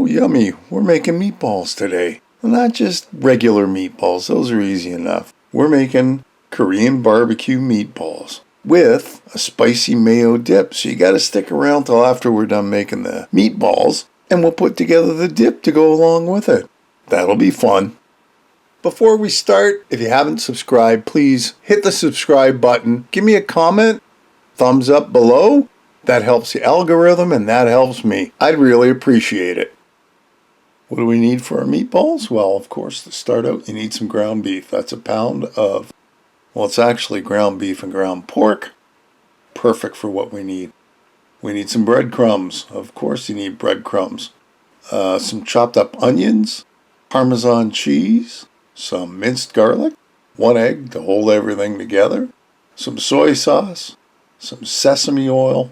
Oh, yummy. We're making meatballs today. Not just regular meatballs. Those are easy enough. We're making Korean barbecue meatballs with a spicy mayo dip. So you got to stick around till after we're done making the meatballs, and we'll put together the dip to go along with it. That'll be fun. Before we start, if you haven't subscribed, please hit the subscribe button. Give me a comment, thumbs up below. That helps the algorithm and that helps me. I'd really appreciate it. What do we need for our meatballs? Well, of course, to start out, you need some ground beef. That's a pound of, well, it's actually ground beef and ground pork. Perfect for what we need. We need some breadcrumbs. Of course, you need breadcrumbs. Some chopped up onions, Parmesan cheese, some minced garlic, 1 egg to hold everything together, some soy sauce, some sesame oil,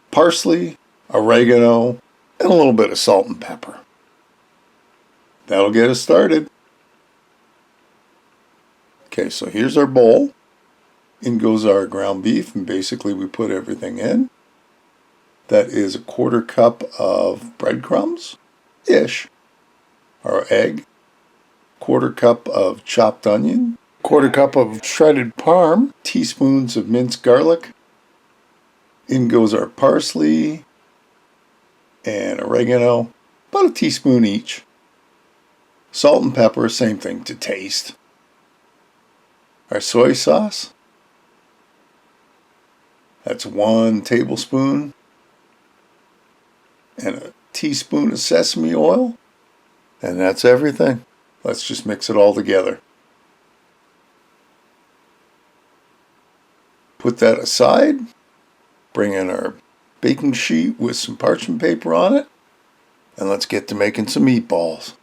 parsley, oregano, and a little bit of salt and pepper. That'll get us started. Okay, so here's our bowl. In goes our ground beef, and basically we put everything in. That is 1/4 cup of breadcrumbs-ish. Our egg, 1/4 cup of chopped onion, 1/4 cup of shredded parm, teaspoons of minced garlic. In goes our parsley and oregano, about a teaspoon each. Salt and pepper, same thing to taste. Our soy sauce, that's 1 tablespoon. And a teaspoon of sesame oil. And that's everything. Let's just mix it all together. Put that aside. Bring in our baking sheet with some parchment paper on it. And let's get to making some meatballs.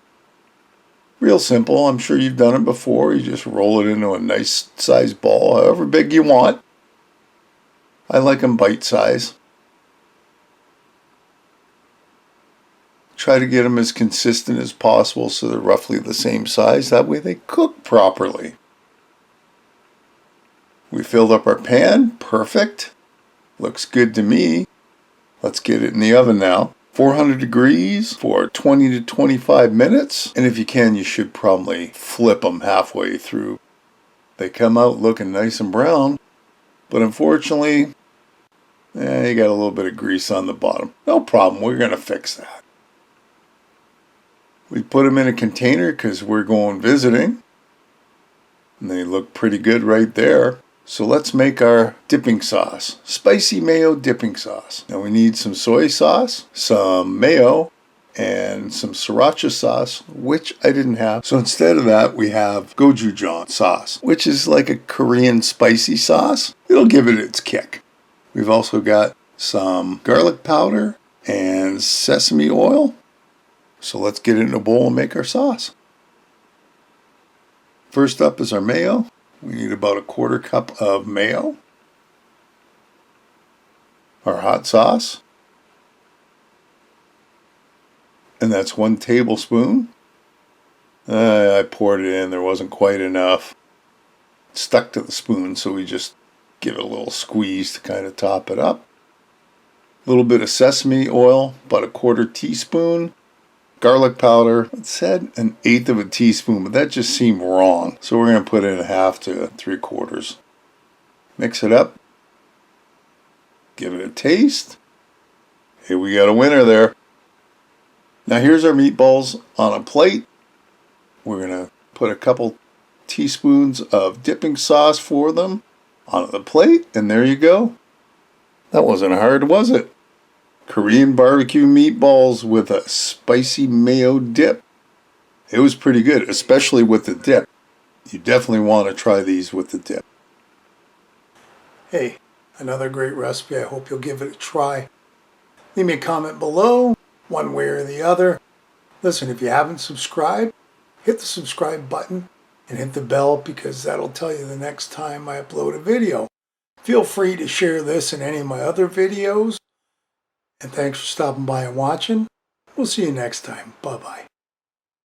Real simple. I'm sure you've done it before. You just roll it into a nice sized ball, however big you want. I like them bite size. Try to get them as consistent as possible so they're roughly the same size. That way they cook properly. We filled up our pan. Perfect. Looks good to me. Let's get it in the oven now. 400 degrees for 20 to 25 minutes. And if you can, you should probably flip them halfway through. They come out looking nice and brown. But unfortunately, you got a little bit of grease on the bottom. No problem. We're going to fix that. We put them in a container because we're going visiting. And they look pretty good right there. So let's make our dipping sauce. Spicy mayo dipping sauce. Now we need some soy sauce, some mayo, and some sriracha sauce, which I didn't have. So instead of that, we have gochujang sauce, which is like a Korean spicy sauce. It'll give it its kick. We've also got some garlic powder and sesame oil. So let's get it in a bowl and make our sauce. First up is our mayo. We need about 1/4 cup of mayo. Our hot sauce. And that's 1 tablespoon. I poured it in. There wasn't quite enough. It stuck to the spoon, so we just give it a little squeeze to kind of top it up. A little bit of sesame oil, about 1/4 teaspoon. Garlic powder, it said 1/8 of a teaspoon, but that just seemed wrong. So we're going to put in 1/2 to 3/4. Mix it up. Give it a taste. Hey, we got a winner there. Now here's our meatballs on a plate. We're going to put a couple teaspoons of dipping sauce for them on the plate, and there you go. That wasn't hard, was it? Korean barbecue meatballs with a spicy mayo dip. It was pretty good, especially with the dip. You definitely want to try these with the dip. Hey, another great recipe. I hope you'll give it a try. Leave me a comment below, one way or the other. Listen, if you haven't subscribed, hit the subscribe button and hit the bell because that'll tell you the next time I upload a video. Feel free to share this and any of my other videos. And thanks for stopping by and watching. We'll see you next time. Bye-bye.